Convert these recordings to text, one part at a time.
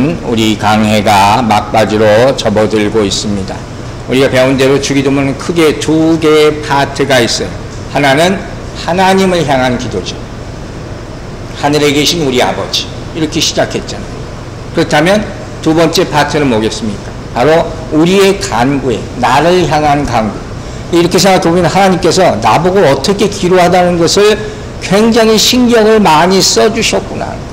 주기도문 우리 강해가 막바지로 접어들고 있습니다. 우리가 배운 대로 주기도문은 크게 두 개의 파트가 있어요. 하나는 하나님을 향한 기도죠. 하늘에 계신 우리 아버지, 이렇게 시작했잖아요. 그렇다면 두 번째 파트는 뭐겠습니까? 바로 우리의 간구에, 나를 향한 간구. 이렇게 생각해보면 하나님께서 나보고 어떻게 기도하다는 것을 굉장히 신경을 많이 써주셨구나.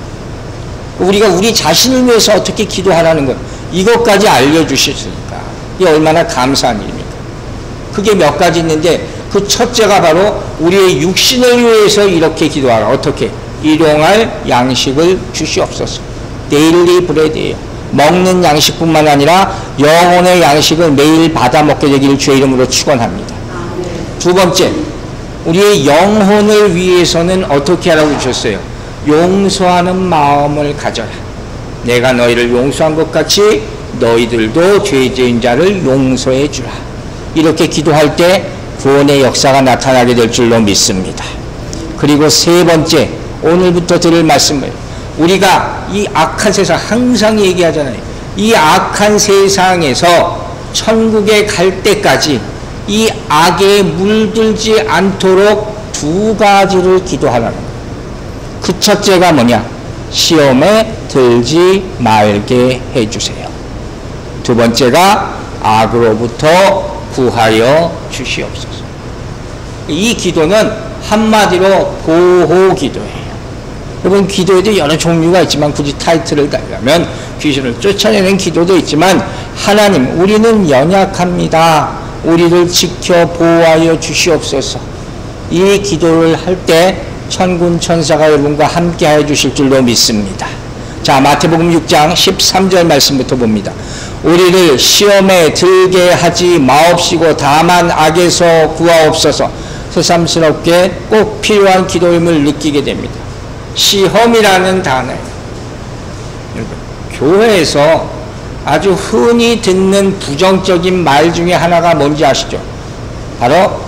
우리가 우리 자신을 위해서 어떻게 기도하라는 것, 이것까지 알려주셨으니까 이게 얼마나 감사한 일입니까? 그게 몇 가지 있는데 그 첫째가 바로 우리의 육신을 위해서 이렇게 기도하라. 어떻게? 일용할 양식을 주시옵소서. 데일리 브레드예요. 먹는 양식뿐만 아니라 영혼의 양식을 매일 받아 먹게 되기를 주의 이름으로 축원합니다. 두 번째, 우리의 영혼을 위해서는 어떻게 하라고 주셨어요? 용서하는 마음을 가져라. 내가 너희를 용서한 것 같이 너희들도 죄지은 자를 용서해 주라. 이렇게 기도할 때 구원의 역사가 나타나게 될 줄로 믿습니다. 그리고 세 번째, 오늘부터 드릴 말씀을, 우리가 이 악한 세상, 항상 얘기하잖아요. 이 악한 세상에서 천국에 갈 때까지 이 악에 물들지 않도록 두 가지를 기도하라는 거예요. 그 첫째가 뭐냐? 시험에 들지 말게 해주세요. 두 번째가 악으로부터 구하여 주시옵소서. 이 기도는 한마디로 보호 기도예요. 여러분, 기도에도 여러 종류가 있지만 굳이 타이틀을 달려면 귀신을 쫓아내는 기도도 있지만, 하나님, 우리는 연약합니다. 우리를 지켜 보호하여 주시옵소서. 이 기도를 할 때 천군 천사가 여러분과 함께 해 주실 줄로 믿습니다. 자, 마태복음 6장 13절 말씀부터 봅니다. 우리를 시험에 들게 하지 마옵시고 다만 악에서 구하옵소서. 새삼스럽게 꼭 필요한 기도임을 느끼게 됩니다. 시험이라는 단어예요. 교회에서 아주 흔히 듣는 부정적인 말 중에 하나가 뭔지 아시죠? 바로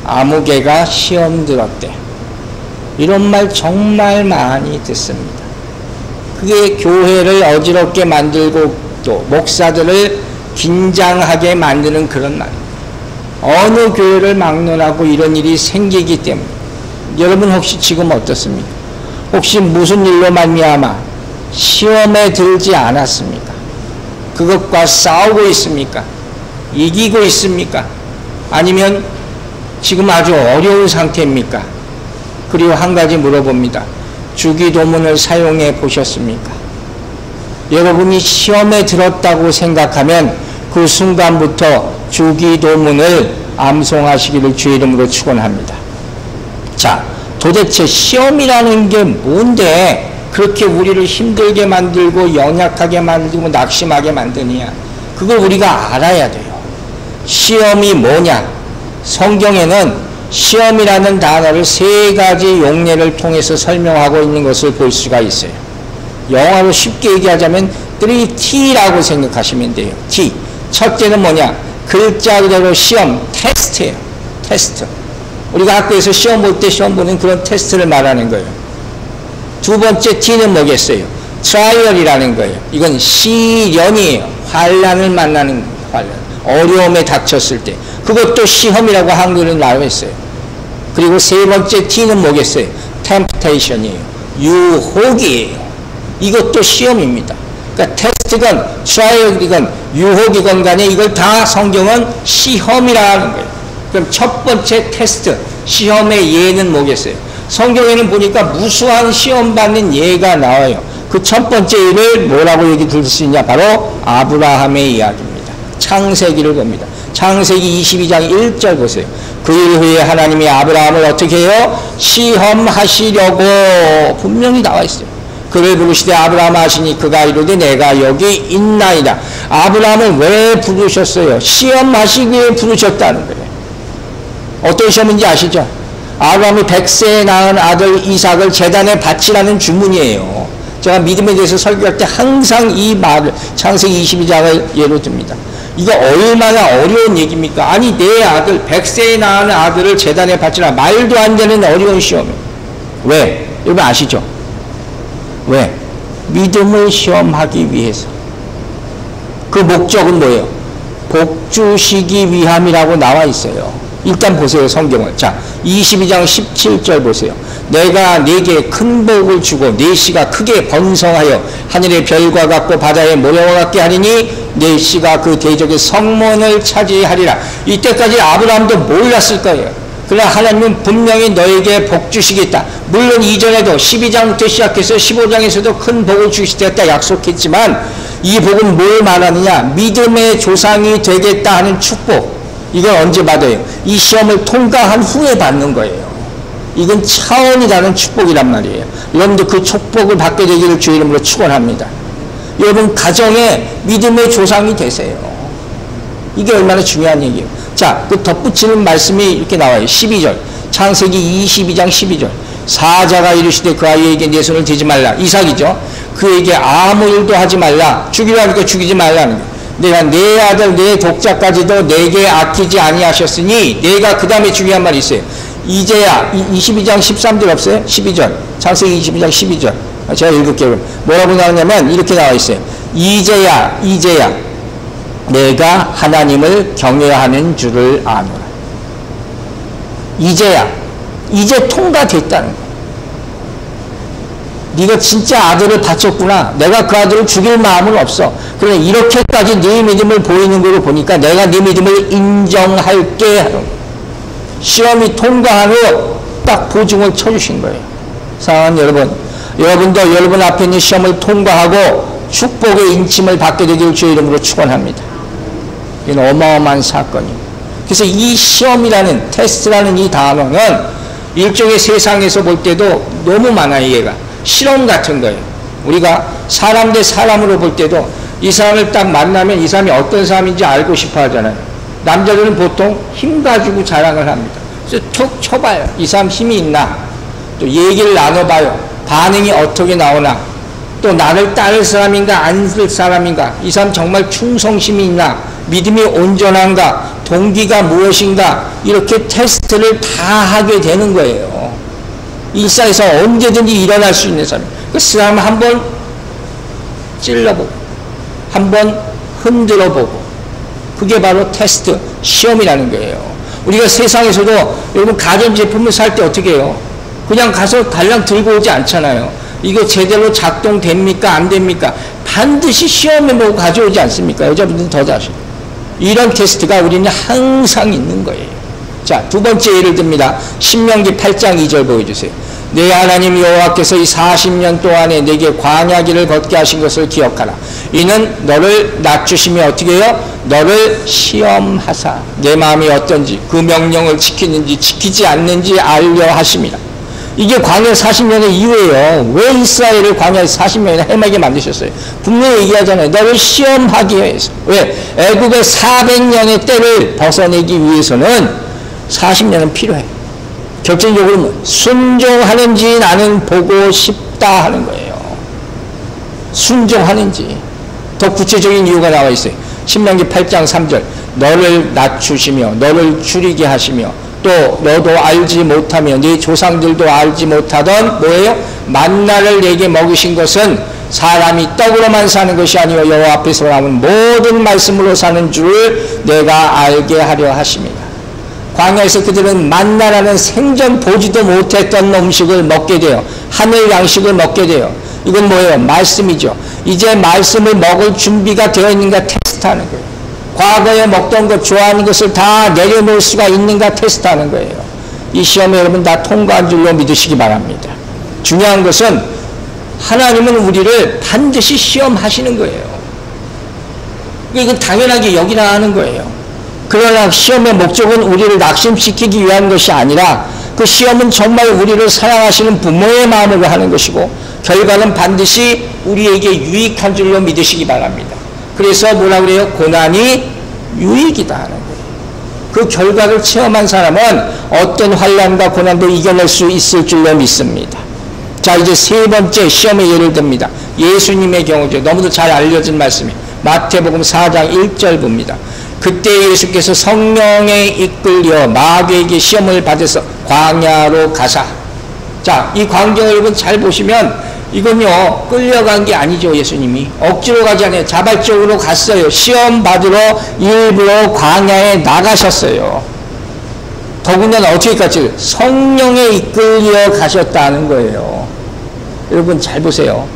아무개가 시험 들었대. 이런 말 정말 많이 듣습니다. 그게 교회를 어지럽게 만들고 또 목사들을 긴장하게 만드는 그런 말입니다. 어느 교회를 막론하고 이런 일이 생기기 때문에. 여러분 혹시 지금 어떻습니까? 혹시 무슨 일로 말미암아 시험에 들지 않았습니까? 그것과 싸우고 있습니까? 이기고 있습니까? 아니면 지금 아주 어려운 상태입니까? 그리고 한 가지 물어봅니다. 주기도문을 사용해 보셨습니까? 여러분이 시험에 들었다고 생각하면 그 순간부터 주기도문을 암송하시기를 주의 이름으로 축원합니다. 자, 도대체 시험이라는 게 뭔데 그렇게 우리를 힘들게 만들고 연약하게 만들고 낙심하게 만드냐? 그걸 우리가 알아야 돼요. 시험이 뭐냐? 성경에는 시험이라는 단어를 세 가지 용례를 통해서 설명하고 있는 것을 볼 수가 있어요. 영어로 쉽게 얘기하자면 3T라고 생각하시면 돼요. T. 첫째는 뭐냐? 글자 그대로 시험, 테스트예요. 테스트. 우리가 학교에서 시험 볼 때 시험 보는 그런 테스트를 말하는 거예요. 두 번째 T는 뭐겠어요? 트라이얼이라는 거예요. 이건 시련이에요. 환난을 만나는 환난. 어려움에 닥쳤을 때. 그것도 시험이라고 한글은 나와있어요. 그리고 세 번째 T는 뭐겠어요? 템프테이션이에요. 유혹이에요. 이것도 시험입니다. 그러니까 테스트건 트라이얼이건 유혹이건 간에 이걸 다 성경은 시험이라는 거예요. 그럼 첫 번째 테스트, 시험의 예는 뭐겠어요? 성경에는 보니까 무수한 시험 받는 예가 나와요. 그 첫 번째 예를 뭐라고 얘기 들을 수 있냐? 바로 아브라함의 이야기입니다. 창세기를 봅니다. 창세기 22장 1절 보세요. 그 일 후에 하나님이 아브라함을 어떻게 해요? 시험하시려고 분명히 나와 있어요. 그를 부르시되 아브라함 하시니 그가 이르되 내가 여기 있나이다. 아브라함을 왜 부르셨어요? 시험하시기 위해 부르셨다는 거예요. 어떤 시험인지 아시죠? 아브라함이 100세에 낳은 아들 이삭을 제단에 바치라는 주문이에요. 제가 믿음에 대해서 설교할 때 항상 이 말을 창세기 22장을 예로 듭니다. 이거 얼마나 어려운 얘기입니까? 아니 내 아들 100세에 낳은 아들을 제단에 바치라. 말도 안 되는 어려운 시험이에요. 왜? 여러분 아시죠? 왜? 믿음을 시험하기 위해서. 그 목적은 뭐예요? 복주시기 위함이라고 나와 있어요. 일단 보세요, 성경을. 자, 22장 17절 보세요. 내가 네게 큰 복을 주고 네 씨가 크게 번성하여 하늘의 별과 같고 바다의 모래와 같게 하리니 네 씨가 그 대적의 성문을 차지하리라. 이때까지 아브라함도 몰랐을 거예요. 그러나 하나님은 분명히 너에게 복 주시겠다. 물론 이전에도 12장부터 시작해서 15장에서도 큰 복을 주시겠다 약속했지만 이 복은 뭘 말하느냐? 믿음의 조상이 되겠다 하는 축복. 이걸 언제 받아요? 이 시험을 통과한 후에 받는 거예요. 이건 차원이 다른 축복이란 말이에요. 여러분들 그 축복을 받게 되기를 주의 이름으로 축원합니다. 여러분 가정에 믿음의 조상이 되세요. 이게 얼마나 중요한 얘기예요. 자, 그 덧붙이는 말씀이 이렇게 나와요. 12절. 창세기 22장 12절. 사자가 이르시되 그 아이에게 내 손을 대지 말라. 이삭이죠. 그에게 아무 일도 하지 말라. 죽이라 하니까 죽이지 말라는 거예요. 내가 내 아들 내 독자까지도 내게 아끼지 아니하셨으니 내가 그 다음에 중요한 말이 있어요. 이제야 22장 13절 없어요? 12절. 창세기 22장 12절. 제가 읽을게요. 뭐라고 나오냐면 이렇게 나와 있어요. 이제야 내가 하나님을 경외하는 줄을 아노라. 이제야 이제 통과됐다는 거야. 네가 진짜 아들을 바쳤구나. 내가 그 아들을 죽일 마음은 없어. 그러나 이렇게까지 네 믿음을 보이는 걸로 보니까 내가 네 믿음을 인정할게 하는 거야. 시험이 통과한 후 딱 보증을 쳐주신 거예요. 사랑하는 여러분, 여러분도 여러분 앞에 있는 시험을 통과하고 축복의 인침을 받게 되기를 주의 이름으로 축원합니다. 이건 어마어마한 사건이에요. 그래서 이 시험이라는 테스트라는 이 단어는 일종의 세상에서 볼 때도 너무 많아요. 얘가 실험 같은 거예요. 우리가 사람 대 사람으로 볼 때도 이 사람을 딱 만나면 이 사람이 어떤 사람인지 알고 싶어 하잖아요. 남자들은 보통 힘 가지고 자랑을 합니다. 그래서 툭 쳐봐요. 이 사람 힘이 있나? 또 얘기를 나눠봐요. 반응이 어떻게 나오나? 또 나를 따를 사람인가 안 쓸 사람인가? 이 사람 정말 충성심이 있나? 믿음이 온전한가? 동기가 무엇인가? 이렇게 테스트를 다 하게 되는 거예요. 일상에서 언제든지 일어날 수 있는 사람. 그 사람 한번 찔러보고 한번 흔들어보고 그게 바로 테스트, 시험이라는 거예요. 우리가 세상에서도 여러분 가전제품을 살 때 어떻게 해요? 그냥 가서 달랑 들고 오지 않잖아요. 이거 제대로 작동됩니까? 안 됩니까? 반드시 시험해보고 가져오지 않습니까? 여자분들은 더 잘하시고. 이런 테스트가 우리는 항상 있는 거예요. 자, 두 번째 예를 듭니다. 신명기 8장 2절 보여주세요. 내 하나님 여호와께서 이 40년 동안에 내게 광야길을 걷게 하신 것을 기억하라. 이는 너를 낮추시며 어떻게 해요? 너를 시험하사 내 마음이 어떤지 그 명령을 지키는지 지키지 않는지 알려 하심이라. 이게 광야 40년의 이유예요. 왜 이스라엘을 광야에서 40년이나 헤매게 만드셨어요? 분명히 얘기하잖아요. 너를 시험하기 위해서. 왜? 애국의 400년의 때를 벗어내기 위해서는 40년은 필요해. 결정적으로 순종하는지 나는 보고 싶다 하는 거예요. 순종하는지. 더 구체적인 이유가 나와 있어요. 신명기 8장 3절. 너를 낮추시며 너를 줄이게 하시며 또 너도 알지 못하며 네 조상들도 알지 못하던 뭐예요? 만나를 내게 먹이신 것은 사람이 떡으로만 사는 것이 아니요 여호와 앞에서 나오는 모든 말씀으로 사는 줄을 내가 알게 하려 하십니다. 광야에서 그들은 만나라는 생전 보지도 못했던 음식을 먹게 돼요. 하늘 양식을 먹게 돼요. 이건 뭐예요? 말씀이죠. 이제 말씀을 먹을 준비가 되어 있는가 테스트하는 거예요. 과거에 먹던 것, 좋아하는 것을 다 내려놓을 수가 있는가 테스트하는 거예요. 이 시험에 여러분 다 통과한 줄로 믿으시기 바랍니다. 중요한 것은 하나님은 우리를 반드시 시험하시는 거예요. 이건 당연하게 여기나 하는 거예요. 그러나 시험의 목적은 우리를 낙심시키기 위한 것이 아니라 그 시험은 정말 우리를 사랑하시는 부모의 마음으로 하는 것이고 결과는 반드시 우리에게 유익한 줄로 믿으시기 바랍니다. 그래서 뭐라 그래요? 고난이 유익이다 하는 거예요. 그 결과를 체험한 사람은 어떤 환난과 고난도 이겨낼 수 있을 줄로 믿습니다. 자, 이제 세 번째 시험의 예를 듭니다. 예수님의 경우죠. 너무도 잘 알려진 말씀이에요. 마태복음 4장 1절 봅니다. 그때 예수께서 성령에 이끌려 마귀에게 시험을 받아서 광야로 가사. 자, 이 광경을 여러분 잘 보시면 이건요, 끌려간 게 아니죠. 예수님이 억지로 가지 않아요. 자발적으로 갔어요. 시험 받으러 일부러 광야에 나가셨어요. 더군다나 어떻게 갔지? 성령에 이끌려 가셨다는 거예요. 여러분 잘 보세요.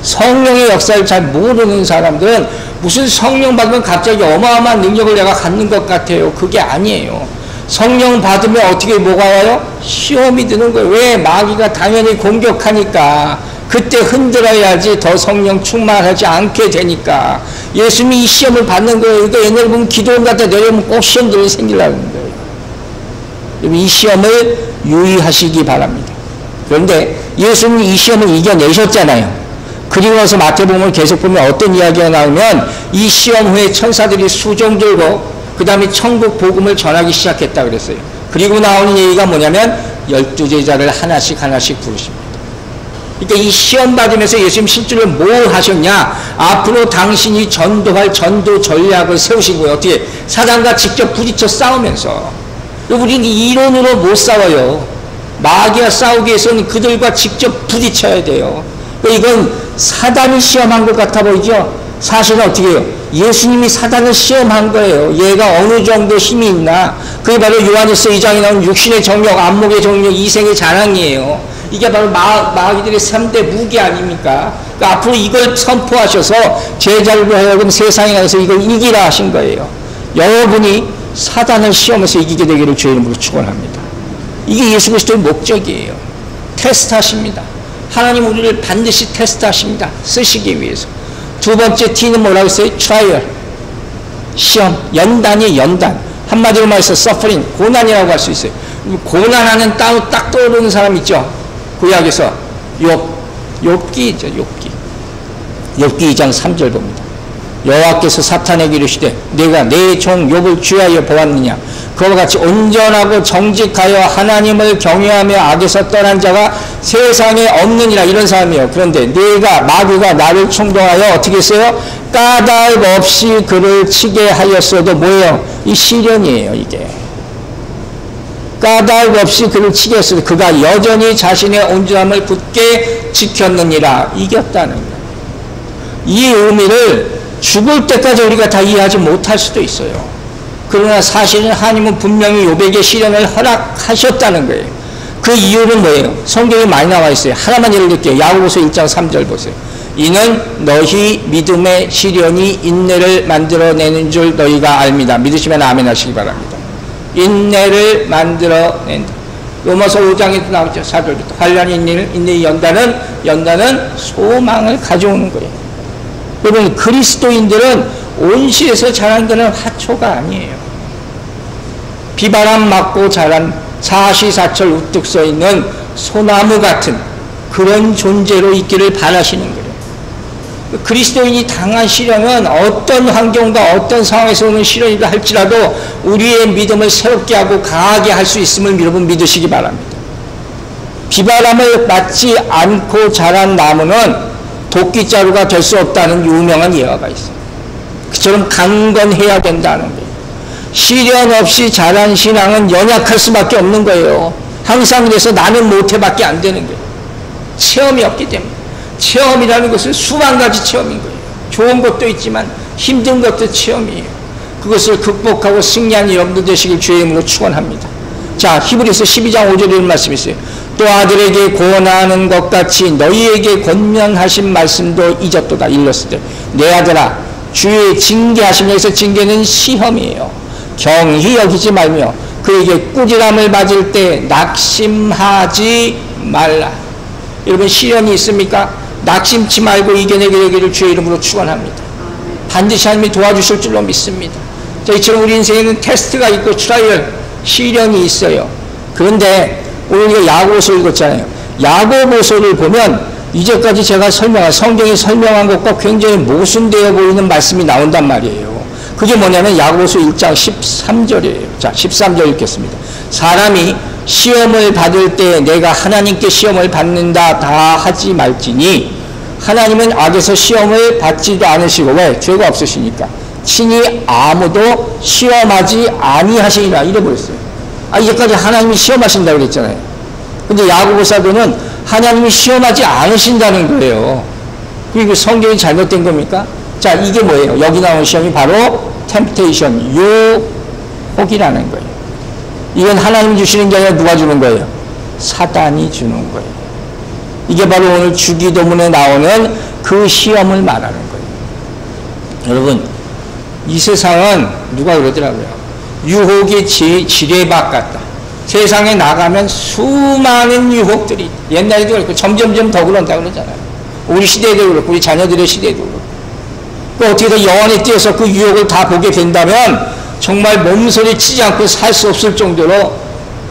성령의 역사를 잘 모르는 사람들은 무슨 성령 받으면 갑자기 어마어마한 능력을 내가 갖는 것 같아요. 그게 아니에요. 성령 받으면 어떻게 뭐가 와요? 시험이 드는 거예요. 왜? 마귀가 당연히 공격하니까. 그때 흔들어야지 더 성령 충만하지 않게 되니까. 예수님이 이 시험을 받는 거예요. 그러니까 옛날에 보면 기도원 갖다 내려오면 꼭 시험들이 생기려는 거예요. 이 시험을 유의하시기 바랍니다. 그런데 예수님이 이 시험을 이겨내셨잖아요. 그리고 나서 마태복음을 계속 보면 어떤 이야기가 나오면 이 시험 후에 천사들이 수종 들고 그 다음에 천국 복음을 전하기 시작했다 그랬어요. 그리고 나오는 얘기가 뭐냐면 12제자를 하나씩 부르십니다. 그러니까 이 시험 받으면서 예수님 실제로 뭘 하셨냐? 앞으로 당신이 전도할 전도 전략을 세우신 거예요. 어떻게? 사단과 직접 부딪혀 싸우면서. 우리는 이론으로 못 싸워요. 마귀와 싸우기 위해서는 그들과 직접 부딪혀야 돼요. 이건 사단이 시험한 것 같아 보이죠? 사실은 어떻게 해요? 예수님이 사단을 시험한 거예요. 얘가 어느 정도 힘이 있나? 그게 바로 요한일서 2장에 나온 육신의 정욕, 안목의 정욕, 이생의 자랑이에요. 이게 바로 마귀들의 3대 무기 아닙니까? 그러니까 앞으로 이걸 선포하셔서 제자들로 하여금 세상에 나가서 이걸 이기라 하신 거예요. 여러분이 사단을 시험해서 이기게 되기를 주의 이름으로 축원합니다. 이게 예수 그리스도의 목적이에요. 테스트하십니다. 하나님 우리를 반드시 테스트하십니다. 쓰시기 위해서. 두 번째 T는 뭐라고 했어요? 트라이얼. 시험. 연단이 연단. 한마디로 말해서 서퍼링. 고난이라고 할 수 있어요. 고난하는 딱 떠오르는 사람 있죠? 구약에서 욥기죠. 욥기 2장 3절 봅니다. 여호와께서 사탄에게 이르시되 내가 내 종 욥을 주하여 보았느냐? 그와 같이 온전하고 정직하여 하나님을 경외하며 악에서 떠난 자가 세상에 없느니라. 이런 사람이에요. 그런데 마귀가 나를 충동하여 어떻게 했어요? 까닭 없이 그를 치게 하였어도 뭐예요? 이 시련이에요. 이게 까닭 없이 그를 치게 했어도 그가 여전히 자신의 온전함을 굳게 지켰느니라. 이겼다는 거예요. 이 의미를 죽을 때까지 우리가 다 이해하지 못할 수도 있어요. 그러나 사실은 하나님은 분명히 욥에게 시련을 허락하셨다는 거예요. 그 이유는 뭐예요? 성경에 많이 나와 있어요. 하나만 예를 들게요. 야고보서 1장 3절 보세요. 이는 너희 믿음의 시련이 인내를 만들어내는 줄 너희가 압니다. 믿으시면 아멘 하시기 바랍니다. 인내를 만들어낸다. 로마서 5장에도 나오죠. 4절부터 환난이 인내의 연단은 소망을 가져오는 거예요. 여러분 그리스도인들은 온실에서 자란 것은 화초가 아니에요. 비바람 맞고 자란 사시사철 우뚝 서 있는 소나무 같은 그런 존재로 있기를 바라시는 거예요. 그리스도인이 당한 시련은 어떤 환경과 어떤 상황에서 오는 시련이다 할지라도 우리의 믿음을 새롭게 하고 강하게 할 수 있음을 여러분 믿으시기 바랍니다. 비바람을 맞지 않고 자란 나무는 도끼자루가 될 수 없다는 유명한 예화가 있어요. 그처럼 강건해야 된다는 거예요. 시련 없이 자란 신앙은 연약할 수밖에 없는 거예요. 항상 그래서 나는 못해밖에 안 되는 거예요. 체험이 없기 때문에. 체험이라는 것은 수만 가지 체험인 거예요. 좋은 것도 있지만 힘든 것도 체험이에요. 그것을 극복하고 승리한 여러분들 되시길 주의 이름으로 축원합니다. 자, 히브리서 12장 5절에 이런 말씀이 있어요. 또 아들에게 권하는 것 같이 너희에게 권면하신 말씀도 잊었도다. 일렀을 때 내 아들아 주의 징계하심. 여기서 징계는 시험이에요. 경히 여기지 말며 그에게 꾸지람을 맞을 때 낙심하지 말라. 여러분 시련이 있습니까? 낙심치 말고 이겨내게 되기를 주의 이름으로 축원합니다. 반드시 하나님이 도와주실 줄로 믿습니다. 자, 이처럼 우리 인생에는 테스트가 있고 트라이얼, 시련이 있어요. 그런데 오늘 이거 야고보서 읽었잖아요. 야고보서를 보면 이제까지 제가 성경에 설명한 것과 굉장히 모순되어 보이는 말씀이 나온단 말이에요. 그게 뭐냐면 야고보서 1장 13절이에요. 자, 13절 읽겠습니다. 사람이 시험을 받을 때 내가 하나님께 시험을 받는다 다 하지 말지니 하나님은 악에서 시험을 받지도 않으시고 왜? 죄가 없으시니까 친히 아무도 시험하지 아니하시니라. 이래 버렸어요. 이제까지 하나님이 시험하신다고 그랬잖아요. 근데 야고보 사도는 하나님이 시험하지 않으신다는 거예요. 그리고 성경이 잘못된 겁니까? 자, 이게 뭐예요? 여기 나오는 시험이 바로 temptation, 유혹이라는 거예요. 이건 하나님이 주시는 게 아니라 누가 주는 거예요? 사단이 주는 거예요. 이게 바로 오늘 주기도문에 나오는 그 시험을 말하는 거예요. 여러분, 이 세상은 누가 그러더라고요. 유혹이 지뢰밭 같다. 세상에 나가면 수많은 유혹들이, 옛날에도 그렇고 점점점 더 그런다 그러잖아요. 우리 시대에도 그렇고 우리 자녀들의 시대에도 그렇고. 그 어떻게든 영원히 뛰어서 그 유혹을 다 보게 된다면 정말 몸소리 치지 않고 살 수 없을 정도로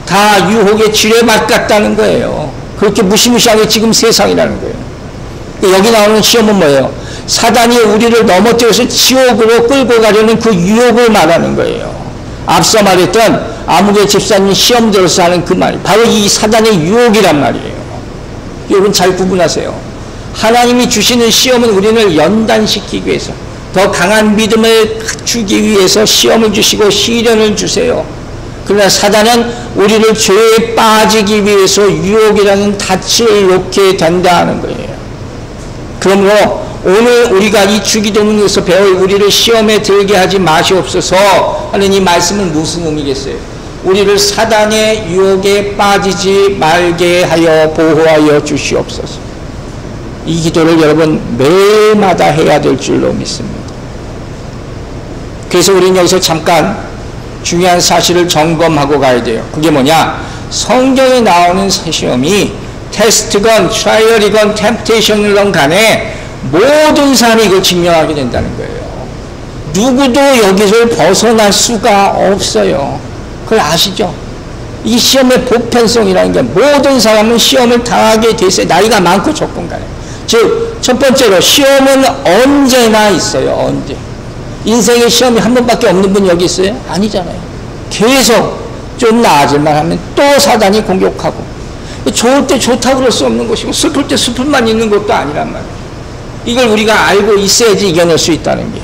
다 유혹의 지뢰밭 같다는 거예요. 그렇게 무시무시하게 지금 세상이라는 거예요. 여기 나오는 시험은 뭐예요? 사단이 우리를 넘어뜨려서 지옥으로 끌고 가려는 그 유혹을 말하는 거예요. 앞서 말했던 아무개 집사님 시험 들어서 하는 그 말, 바로 이 사단의 유혹이란 말이에요. 여러분 잘 구분하세요. 하나님이 주시는 시험은 우리를 연단시키기 위해서, 더 강한 믿음을 주기 위해서 시험을 주시고 시련을 주세요. 그러나 사단은 우리를 죄에 빠지기 위해서 유혹이라는 닻을 놓게 된다는 거예요. 그러므로 오늘 우리가 이 주기도문에서 배울 우리를 시험에 들게 하지 마시옵소서 하는 이 말씀은 무슨 의미겠어요? 우리를 사단의 유혹에 빠지지 말게 하여 보호하여 주시옵소서. 이 기도를 여러분 매일마다 해야 될 줄로 믿습니다. 그래서 우리는 여기서 잠깐 중요한 사실을 점검하고 가야 돼요. 그게 뭐냐? 성경에 나오는 시험이 테스트건, 트라이얼이건, 템프테이션이건 간에 모든 사람이 이걸 증명하게 된다는 거예요. 누구도 여기서 벗어날 수가 없어요. 그걸 아시죠? 이 시험의 보편성이라는 게 모든 사람은 시험을 당하게 돼 있어요. 나이가 많고 적건 간에. 즉, 첫 번째로 시험은 언제나 있어요. 언제. 인생의 시험이 한 번밖에 없는 분 여기 있어요? 아니잖아요. 계속 좀 나아질만 하면 또 사단이 공격하고, 좋을 때 좋다고 그럴 수 없는 것이고 슬플 때 슬픔만 있는 것도 아니란 말이에요. 이걸 우리가 알고 있어야지 이겨낼 수 있다는 게.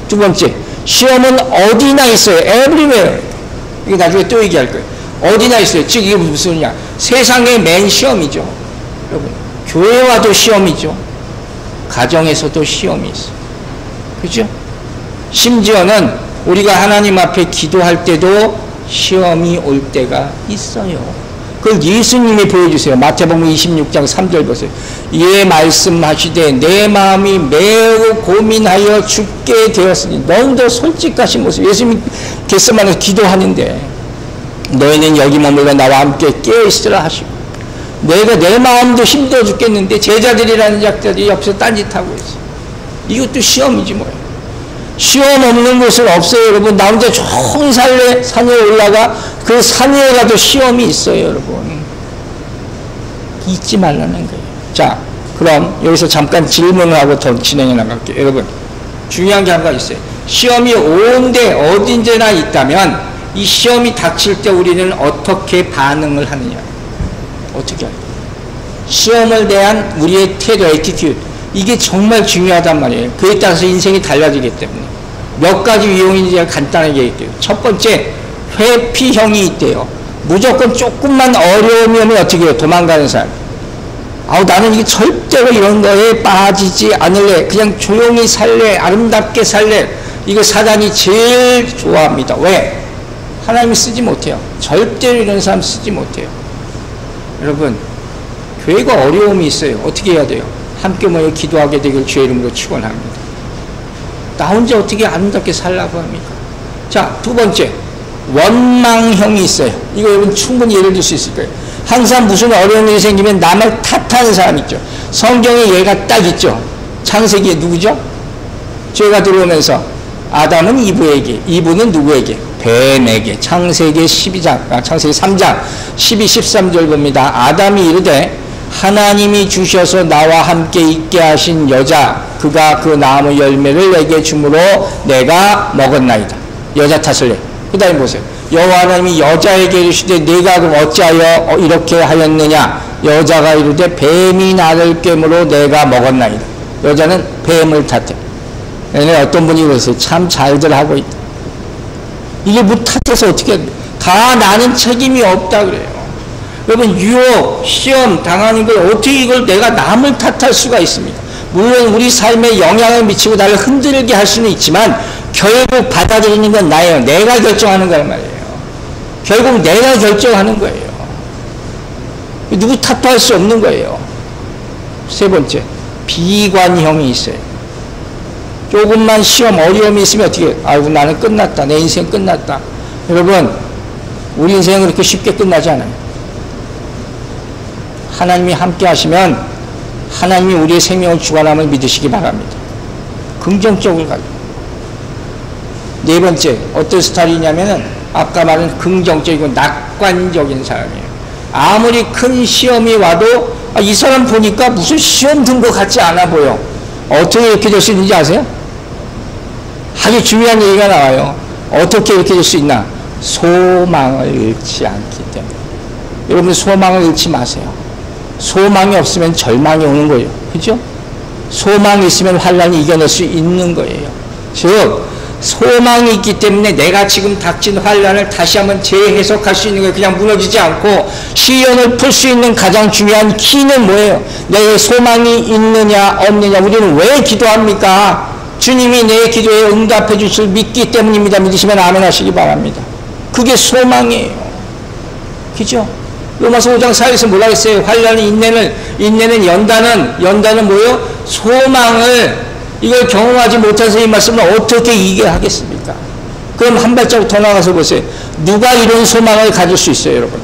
두 번째, 시험은 어디나 있어요. everywhere. 이게 나중에 또 얘기할 거예요. 어디나 있어요. 즉 이게 무슨 소리냐? 세상의 맨 시험이죠. 여러분, 교회와도 시험이죠. 가정에서도 시험이 있어요. 그죠? 심지어는 우리가 하나님 앞에 기도할 때도 시험이 올 때가 있어요. 그걸 예수님이 보여주세요. 마태복음 26장 3절 보세요. 이에 말씀하시되 내 마음이 매우 고민하여 죽게 되었으니, 너무도 솔직하신 모습. 예수님이 겟세마네에서 기도하는데 너희는 여기 머물러 나와 함께 깨어있으라 하시고, 내가 내 마음도 힘들어 죽겠는데 제자들이라는 자들이 옆에서 딴짓하고 있어. 이것도 시험이지 뭐예요. 시험 없는 곳은 없어요. 여러분, 나 혼자 좋은 산에 올라가 그 산에 가도 시험이 있어요. 여러분, 잊지 말라는 거예요. 자, 그럼 여기서 잠깐 질문을 하고 더 진행해 나갈게요. 여러분, 중요한 게 한 가지 있어요. 시험이 온데 어딘데나 있다면 이 시험이 닥칠 때 우리는 어떻게 반응을 하느냐, 어떻게 할까요? 시험을 대한 우리의 태도, 애티튜드, 이게 정말 중요하단 말이에요. 그에 따라서 인생이 달라지기 때문에. 몇 가지 유형인지 제가 간단하게 얘기해요. 첫 번째, 회피형이 있대요. 무조건 조금만 어려움이 오면 어떻게 해요? 도망가는 사람. 나는 이게 절대로 이런 거에 빠지지 않을래. 그냥 조용히 살래. 아름답게 살래. 이거 사단이 제일 좋아합니다. 왜? 하나님이 쓰지 못해요. 절대로 이런 사람 쓰지 못해요. 여러분, 교회가 어려움이 있어요. 어떻게 해야 돼요? 함께 모여 기도하게 되길 주의 이름으로 축원합니다. 나 혼자 어떻게 아름답게 살라고 합니까? 자, 두 번째, 원망형이 있어요. 이거 여러분 충분히 예를 들 수 있을 거예요. 항상 무슨 어려운 일이 생기면 남을 탓하는 사람 있죠. 성경에 얘가 딱 있죠. 창세기에 누구죠? 죄가 들어오면서 아담은 이브에게, 이브는 누구에게? 뱀에게. 창세기 12장, 창세기 3장 12, 13절 봅니다. 아담이 이르되 하나님이 주셔서 나와 함께 있게 하신 여자, 그가 그 나무 열매를 내게 주므로 내가 먹었나이다. 여자 탓을 해. 그 다음에 보세요. 여호와 하나님이 여자에게 이르시되 내가 그럼 어찌하여 이렇게 하였느냐? 여자가 이르되 뱀이 나를 꿰므로 내가 먹었나이다. 여자는 뱀을 탓해. 어떤 분이 그랬어요. 참 잘들 하고 있다. 이게 뭐 탓해서 어떻게 해? 다 나는 책임이 없다 그래요. 여러분, 유혹, 시험 당하는 걸 어떻게 이걸 내가 남을 탓할 수가 있습니까? 물론 우리 삶에 영향을 미치고 나를 흔들게 할 수는 있지만 결국 받아들이는 건 나예요. 내가 결정하는 거란 말이에요. 결국 내가 결정하는 거예요. 누구 탓도 할 수 없는 거예요. 세 번째, 비관형이 있어요. 조금만 시험 어려움이 있으면 어떻게, 아이고 나는 끝났다, 내 인생 끝났다. 여러분, 우리 인생은 그렇게 쉽게 끝나지 않아요. 하나님이 함께 하시면 하나님이 우리의 생명을 주관함을 믿으시기 바랍니다. 긍정적으로 가요. 네 번째, 어떤 스타일이냐면은 아까 말한 긍정적이고 낙관적인 사람이에요. 아무리 큰 시험이 와도 이 사람 보니까 무슨 시험 든 것 같지 않아 보여. 어떻게 이렇게 될 수 있는지 아세요? 아주 중요한 얘기가 나와요. 어떻게 이렇게 될 수 있나? 소망을 잃지 않기 때문에. 여러분, 소망을 잃지 마세요. 소망이 없으면 절망이 오는 거예요. 그죠? 소망이 있으면 환란이 이겨낼 수 있는 거예요. 즉 소망이 있기 때문에 내가 지금 닥친 환란을 다시 한번 재해석할 수 있는 거예요. 그냥 무너지지 않고 시련을 풀 수 있는 가장 중요한 키는 뭐예요? 내 소망이 있느냐 없느냐. 우리는 왜 기도합니까? 주님이 내 기도에 응답해 주실 믿기 때문입니다. 믿으시면 아멘 하시기 바랍니다. 그게 소망이에요. 그죠? 로마서 5장 4에서 뭐라 했어요? 환란이 인내는 연단은 뭐예요? 소망을 이걸 경험하지 못해서 이 말씀을 어떻게 이기게 하겠습니까? 그럼 한 발자국 더 나가서 보세요. 누가 이런 소망을 가질 수 있어요, 여러분?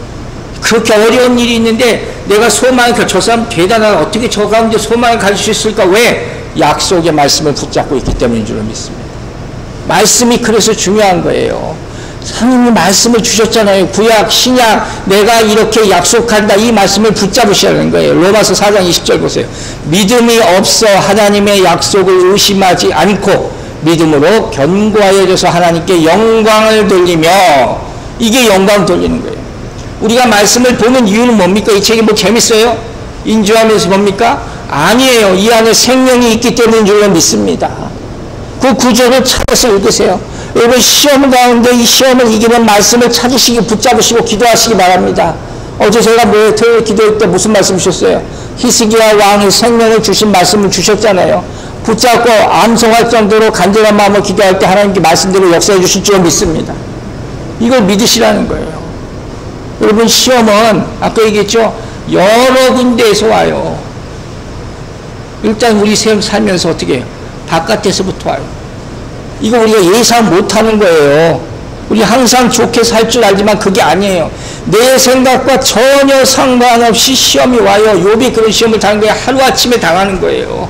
그렇게 어려운 일이 있는데 내가 소망을, 저 사람 대단하다. 어떻게 저 가운데 소망을 가질 수 있을까? 왜? 약속의 말씀을 붙잡고 있기 때문인 줄 믿습니다. 말씀이 그래서 중요한 거예요. 하나님이 말씀을 주셨잖아요. 구약, 신약, 내가 이렇게 약속한다. 이 말씀을 붙잡으시라는 거예요. 로마서 4장 20절 보세요. 믿음이 없어 하나님의 약속을 의심하지 않고 믿음으로 견고하여져서 하나님께 영광을 돌리며, 이게 영광 돌리는 거예요. 우리가 말씀을 보는 이유는 뭡니까? 이 책이 뭐 재밌어요? 인주하면서 뭡니까? 아니에요. 이 안에 생명이 있기 때문인 줄로 믿습니다. 그 구조를 찾아서 읽으세요. 여러분, 시험 가운데 이 시험을 이기는 말씀을 찾으시기, 붙잡으시고 기도하시기 바랍니다. 어제 제가 토요일 기도할 때 무슨 말씀 주셨어요? 히스기야 왕이 생명을 주신 말씀을 주셨잖아요. 붙잡고 암송할 정도로 간절한 마음으로 기도할 때 하나님께 말씀대로 역사해 주실 줄 믿습니다. 이걸 믿으시라는 거예요. 여러분, 시험은 아까 얘기했죠? 여러 군데에서 와요. 일단 우리 살면서 어떻게 해요? 바깥에서부터 와요. 이거 우리가 예상 못하는 거예요. 우리 항상 좋게 살 줄 알지만 그게 아니에요. 내 생각과 전혀 상관없이 시험이 와요. 욥이 그런 시험을 당한 거예요. 하루아침에 당하는 거예요.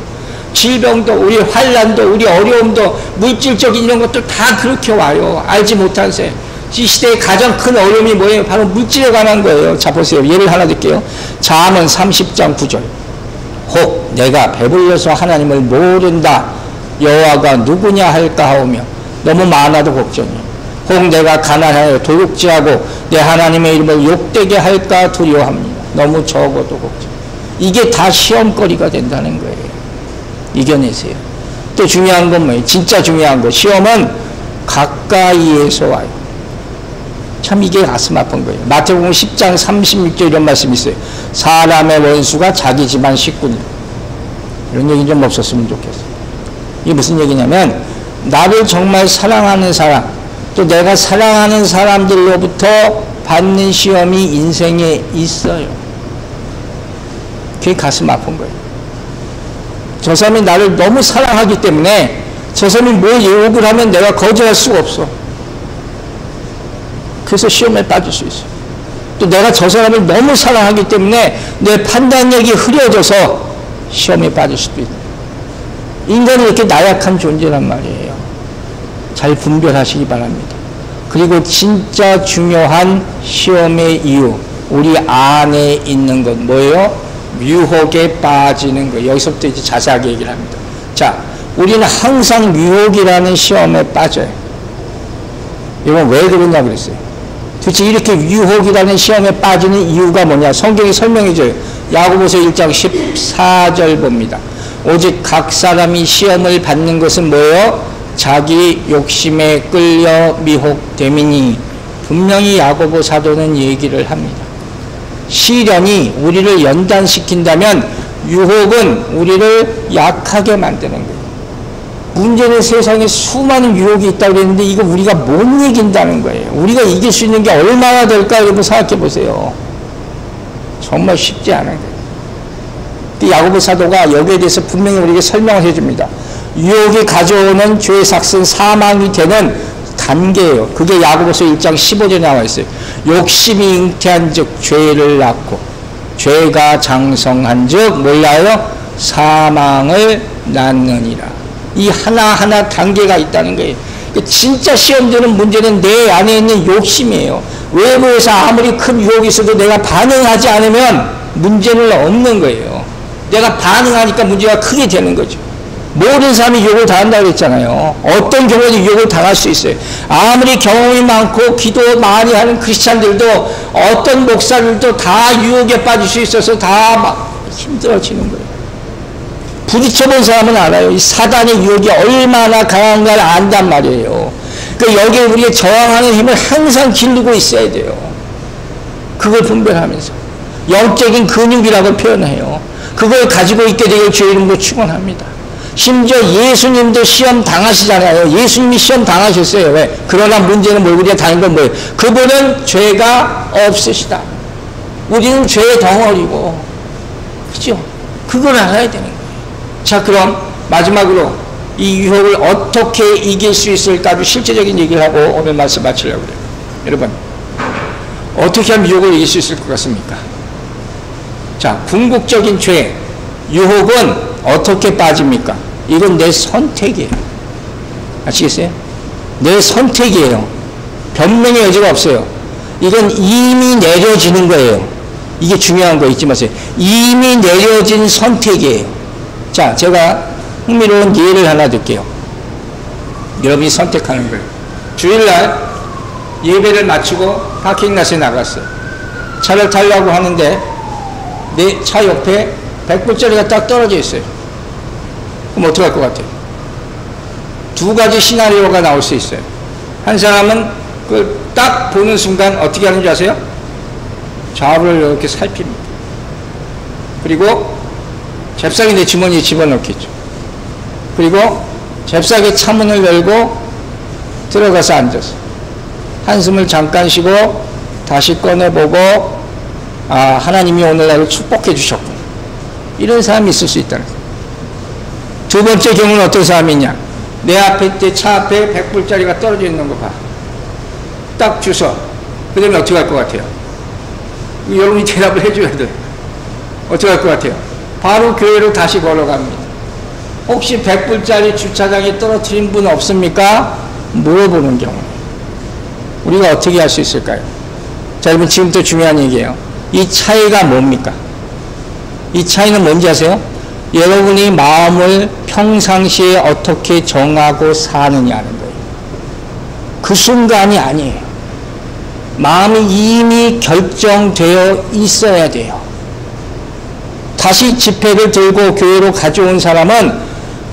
질병도, 우리 환란도, 우리 어려움도, 물질적인 이런 것도 다 그렇게 와요. 알지 못한 새. 이 시대의 가장 큰 어려움이 뭐예요? 바로 물질에 관한 거예요. 자, 보세요. 예를 하나 들게요. 잠언 30장 9절. 혹 내가 배불러서 하나님을 모른다. 여호와가 누구냐 할까 하오며. 너무 많아도 걱정이에요. 혹 내가 가난하여 도둑질하고 내 하나님의 이름을 욕되게 할까 두려워합니다. 너무 적어도 걱정. 이게 다 시험거리가 된다는 거예요. 이겨내세요. 또 중요한 건 뭐예요? 진짜 중요한 거. 시험은 가까이에서 와요. 참 이게 가슴 아픈 거예요. 마태복음 10장 36절 이런 말씀이 있어요. 사람의 원수가 자기 집안 식구니. 이런 얘기 좀 없었으면 좋겠어요. 이게 무슨 얘기냐면, 나를 정말 사랑하는 사람, 또 내가 사랑하는 사람들로부터 받는 시험이 인생에 있어요. 그게 가슴 아픈 거예요. 저 사람이 나를 너무 사랑하기 때문에 저 사람이 뭘 욕을 하면 내가 거절할 수가 없어. 그래서 시험에 빠질 수 있어요. 또 내가 저 사람을 너무 사랑하기 때문에 내 판단력이 흐려져서 시험에 빠질 수도 있어요. 인간이 이렇게 나약한 존재란 말이에요. 잘 분별하시기 바랍니다. 그리고 진짜 중요한 시험의 이유, 우리 안에 있는 것 뭐예요? 유혹에 빠지는 거. 여기서부터 이제 자세하게 얘기를 합니다. 자, 우리는 항상 유혹이라는 시험에 빠져요. 이건 왜 그러냐 그랬어요. 도대체 이렇게 유혹이라는 시험에 빠지는 이유가 뭐냐? 성경이 설명해줘요. 야고보서 1장 14절 봅니다. 오직 각 사람이 시험을 받는 것은 뭐예요? 자기 욕심에 끌려 미혹됨이니. 분명히 야고보 사도는 얘기를 합니다. 시련이 우리를 연단시킨다면 유혹은 우리를 약하게 만드는 거예요. 문제는 세상에 수많은 유혹이 있다고 그랬는데 이거 우리가 못 이긴다는 거예요. 우리가 이길 수 있는 게 얼마나 될까 여러분 생각해 보세요. 정말 쉽지 않은 거예요. 야고보 사도가 여기에 대해서 분명히 우리에게 설명을 해줍니다. 유혹이 가져오는 죄의 삭은 사망이 되는 단계예요. 그게 야고보서 1장 15절에 나와 있어요. 욕심이 잉태한 즉 죄를 낳고 죄가 장성한 즉 몰라요? 사망을 낳느니라. 이 하나하나 단계가 있다는 거예요. 진짜 시험되는 문제는 내 안에 있는 욕심이에요. 외부에서 아무리 큰 유혹이 있어도 내가 반응하지 않으면 문제는 없는 거예요. 내가 반응하니까 문제가 크게 되는 거죠. 모든 사람이 유혹을 당한다고 그랬잖아요. 어떤 경우에도 유혹을 당할 수 있어요. 아무리 경험이 많고 기도 많이 하는 크리스찬들도 어떤 목사들도 다 유혹에 빠질 수 있어서 다 막 힘들어지는 거예요. 부딪혀본 사람은 알아요. 이 사단의 유혹이 얼마나 강한가를 안단 말이에요. 그러니까 여기에 우리가 저항하는 힘을 항상 기르고 있어야 돼요. 그걸 분별하면서 영적인 근육이라고 표현해요. 그걸 가지고 있게 되길 주의 이름으로 축원합니다. 심지어 예수님도 시험 당하시잖아요. 예수님이 시험 당하셨어요. 왜? 그러나 문제는 뭘 우리가 당한 건 뭐예요? 그분은 죄가 없으시다. 우리는 죄의 덩어리고, 그죠? 그걸 알아야 되는 거예요. 자, 그럼 마지막으로 이 유혹을 어떻게 이길 수 있을까 아주 실제적인 얘기를 하고 오늘 말씀 마치려고 그래요. 여러분, 어떻게 하면 유혹을 이길 수 있을 것 같습니까? 자, 궁극적인 죄, 유혹은 어떻게 빠집니까? 이건 내 선택이에요. 아시겠어요? 내 선택이에요. 변명의 여지가 없어요. 이건 이미 내려지는 거예요. 이게 중요한 거 잊지 마세요. 이미 내려진 선택이에요. 자, 제가 흥미로운 예를 하나 드릴게요. 여러분이 선택하는 거예요. 주일날 예배를 마치고 파킹랏에 나갔어요. 차를 타려고 하는데 내 차 옆에 100불짜리가 딱 떨어져 있어요. 그럼 어떡할 것 같아요? 두 가지 시나리오가 나올 수 있어요. 한 사람은 그걸 딱 보는 순간 어떻게 하는지 아세요? 좌우를 이렇게 살핍니다. 그리고 잽싸게 내 주머니에 집어넣겠죠. 그리고 잽싸게 차문을 열고 들어가서 앉아서 한숨을 잠깐 쉬고 다시 꺼내보고 하나님이 오늘 나를 축복해 주셨구나. 이런 사람이 있을 수 있다는 거예요. 두 번째 경우는 어떤 사람이냐? 내 앞에, 내 차 앞에 100불짜리가 떨어져 있는 거 봐. 딱 주워. 그 다음에 어떻게 할 것 같아요? 여러분이 대답을 해줘야 돼요. 어떻게 할 것 같아요? 바로 교회로 다시 걸어갑니다. 혹시 100불짜리 주차장에 떨어뜨린 분 없습니까? 물어보는 경우. 우리가 어떻게 할 수 있을까요? 자, 여러분 지금부터 중요한 얘기예요. 이 차이가 뭡니까? 이 차이는 뭔지 아세요? 여러분이 마음을 평상시에 어떻게 정하고 사느냐는 거예요. 그 순간이 아니에요. 마음이 이미 결정되어 있어야 돼요. 다시 지폐를 들고 교회로 가져온 사람은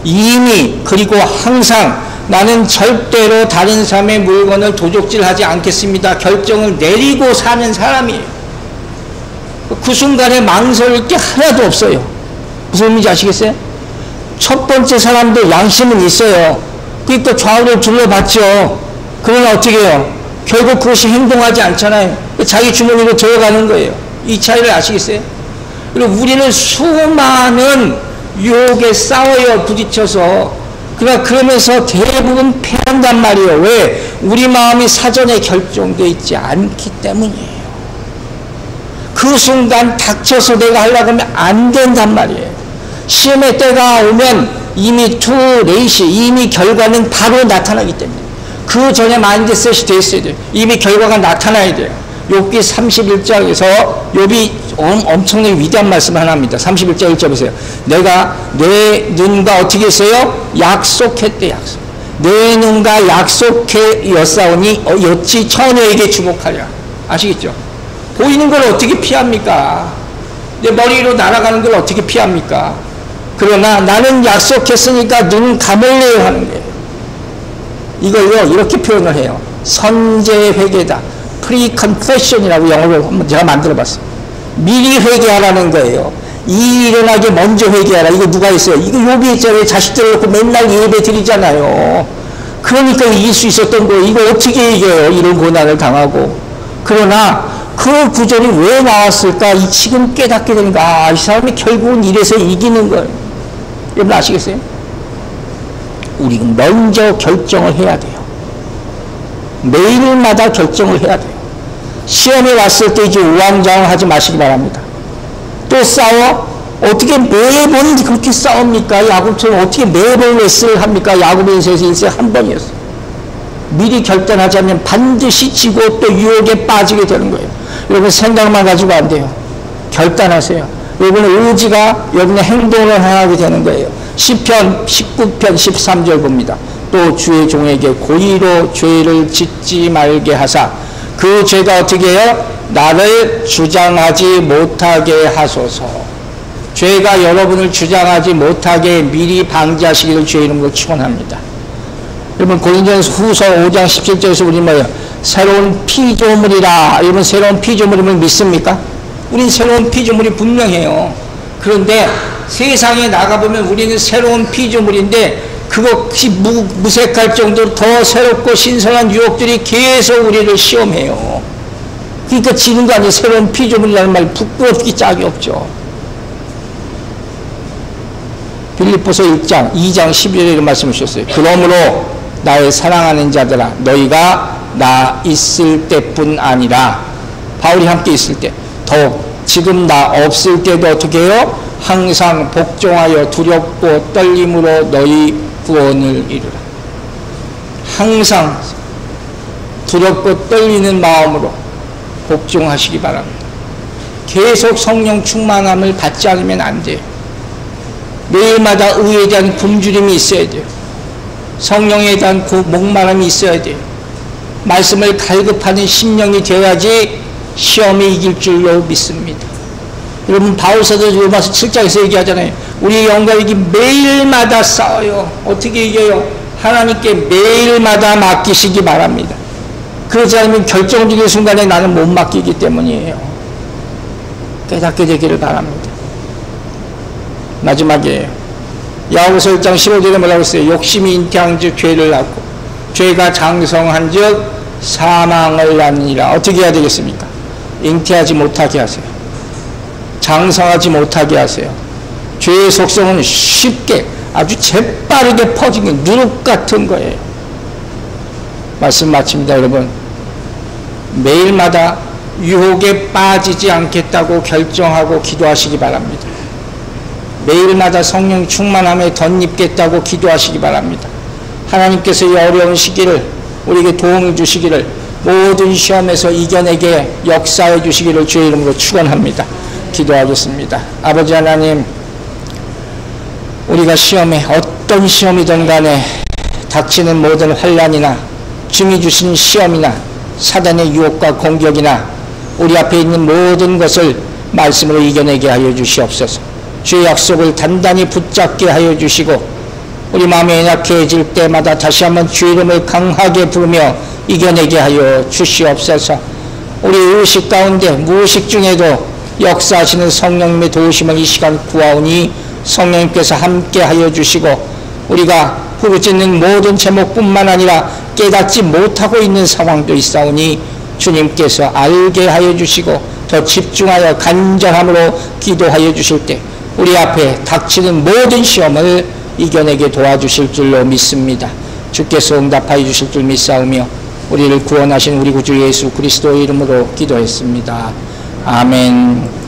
이미 그리고 항상 나는 절대로 다른 사람의 물건을 도적질하지 않겠습니다. 결정을 내리고 사는 사람이에요. 그 순간에 망설일 게 하나도 없어요. 무슨 의미인지 아시겠어요? 첫 번째 사람도 양심은 있어요. 그러니까 좌우를 둘러봤죠. 그러나 어떻게 해요? 결국 그것이 행동하지 않잖아요. 자기 주머니로 들어가는 거예요. 이 차이를 아시겠어요? 그리고 우리는 수많은 유혹에 싸워요. 부딪혀서. 그러면서 대부분 패한단 말이에요. 왜? 우리 마음이 사전에 결정되어 있지 않기 때문이에요. 그 순간 닥쳐서 내가 하려고 하면 안 된단 말이에요. 시험의 때가 오면 이미 이미 결과는 바로 나타나기 때문에 그 전에 마인드셋이 돼 있어야 돼요. 이미 결과가 나타나야 돼요. 욥기 31장에서 욥이 엄청나게 위대한 말씀을 하나 합니다. 31장 1절 보세요. 내가 내 눈과 어떻게 했어요? 약속했대. 약속. 내 눈과 약속했사오니 어찌 처녀에게 주목하랴. 아시겠죠? 보이는 걸 어떻게 피합니까? 내 머리로 날아가는 걸 어떻게 피합니까? 그러나 나는 약속했으니까 눈 감을래요 하는 거예요. 이걸요 이렇게 표현을 해요. 선제 회개다. 프리컨페션이라고 영어로 한번 제가 만들어 봤어요. 미리 회개하라는 거예요. 이 일어나기 먼저 회개하라. 이거 누가 했어요? 이거 욥이 했잖아요. 자식들 놓고 맨날 예배 드리잖아요. 그러니까 이길 수 있었던 거예요. 이거 어떻게 이겨요? 이런 고난을 당하고. 그러나 그 구절이 왜 나왔을까? 이 지금 깨닫게 되니까 이 사람이 결국은 이래서 이기는 거예요. 여러분 아시겠어요? 우리는 먼저 결정을 해야 돼요. 매일마다 결정을 해야 돼요. 시험이 왔을 때 이제 우왕좌왕하지 마시기 바랍니다. 또 싸워? 어떻게 매번 그렇게 싸웁니까? 야곱처럼 어떻게 매번 레슨을 합니까? 야곱의 인생 한 번이었어요. 미리 결단하자면 반드시 지고 또 유혹에 빠지게 되는 거예요. 여러분 생각만 가지고 안 돼요. 결단하세요. 여러분의 의지가 여러분의 행동을 하게 되는 거예요. 시편 19편 13절 봅니다. 또 주의 종에게 고의로 죄를 짓지 말게 하사 그 죄가 어떻게 해요? 나를 주장하지 못하게 하소서. 죄가 여러분을 주장하지 못하게 미리 방지하시기를 주의 이름으로 축원합니다. 여러분 고린도전서 후서 5장 17절에서 우리 뭐예요? 새로운 피조물이라. 여러분 새로운 피조물임을 믿습니까? 우린 새로운 피조물이 분명해요. 그런데 세상에 나가보면 우리는 새로운 피조물인데 그것이 무색할 정도로 더 새롭고 신선한 유혹들이 계속 우리를 시험해요. 그러니까 지는 거 아니에요. 새로운 피조물이라는 말 부끄럽기 짝이 없죠. 빌립보서 1장 2장 12절에 이런 말씀을 주셨어요. 그러므로 나의 사랑하는 자들아 너희가 나 있을 때뿐 아니라 바울이 함께 있을 때 더욱 지금 나 없을 때도 어떻게 해요? 항상 복종하여 두렵고 떨림으로 너희 구원을 이루라. 항상 두렵고 떨리는 마음으로 복종하시기 바랍니다. 계속 성령 충만함을 받지 않으면 안 돼요. 매일마다 의에 대한 굶주림이 있어야 돼요. 성령에 대한 목마름이 있어야 돼요. 말씀을 갈급하는 심령이 되어야지 시험에 이길 줄로 믿습니다. 여러분 바울서도 로마서 7장에서 얘기하잖아요. 우리의 영광이 매일마다 싸워요. 어떻게 이겨요? 하나님께 매일마다 맡기시기 바랍니다. 그렇지 않으면 결정적인 순간에 나는 못 맡기기 때문이에요. 깨닫게 되기를 바랍니다. 마지막에 야고보서 1장 15절에 뭐라고 했어요? 욕심이 잉태한즉 죄를 낳고 죄가 장성한즉 사망을 낳느니라. 어떻게 해야 되겠습니까? 잉태하지 못하게 하세요. 장성하지 못하게 하세요. 죄의 속성은 쉽게 아주 재빠르게 퍼지는 누룩 같은 거예요. 말씀 마칩니다. 여러분 매일마다 유혹에 빠지지 않겠다고 결정하고 기도하시기 바랍니다. 매일마다 성령 충만함에 덧입겠다고 기도하시기 바랍니다. 하나님께서 이 어려운 시기를 우리에게 도움을 주시기를 모든 시험에서 이겨내게 역사해 주시기를 주의 이름으로 축원합니다. 기도하겠습니다. 아버지 하나님, 우리가 시험에 어떤 시험이든 간에 닥치는 모든 환난이나 주님이 주신 시험이나 사단의 유혹과 공격이나 우리 앞에 있는 모든 것을 말씀으로 이겨내게 하여 주시옵소서. 주의 약속을 단단히 붙잡게 하여 주시고 우리 마음이 연약해질 때마다 다시 한번 주의 이름을 강하게 부르며 이겨내게 하여 주시옵소서. 우리 의식 가운데 무의식 중에도 역사하시는 성령님의 도우심을 이 시간 구하오니 성령님께서 함께 하여 주시고 우리가 부르짖는 모든 제목뿐만 아니라 깨닫지 못하고 있는 상황도 있사오니 주님께서 알게 하여 주시고 더 집중하여 간절함으로 기도하여 주실 때 우리 앞에 닥치는 모든 시험을 이겨내게 도와주실 줄로 믿습니다. 주께서 응답하여 주실 줄 믿사오며 우리를 구원하신 우리 구주 예수 그리스도의 이름으로 기도했습니다. 아멘.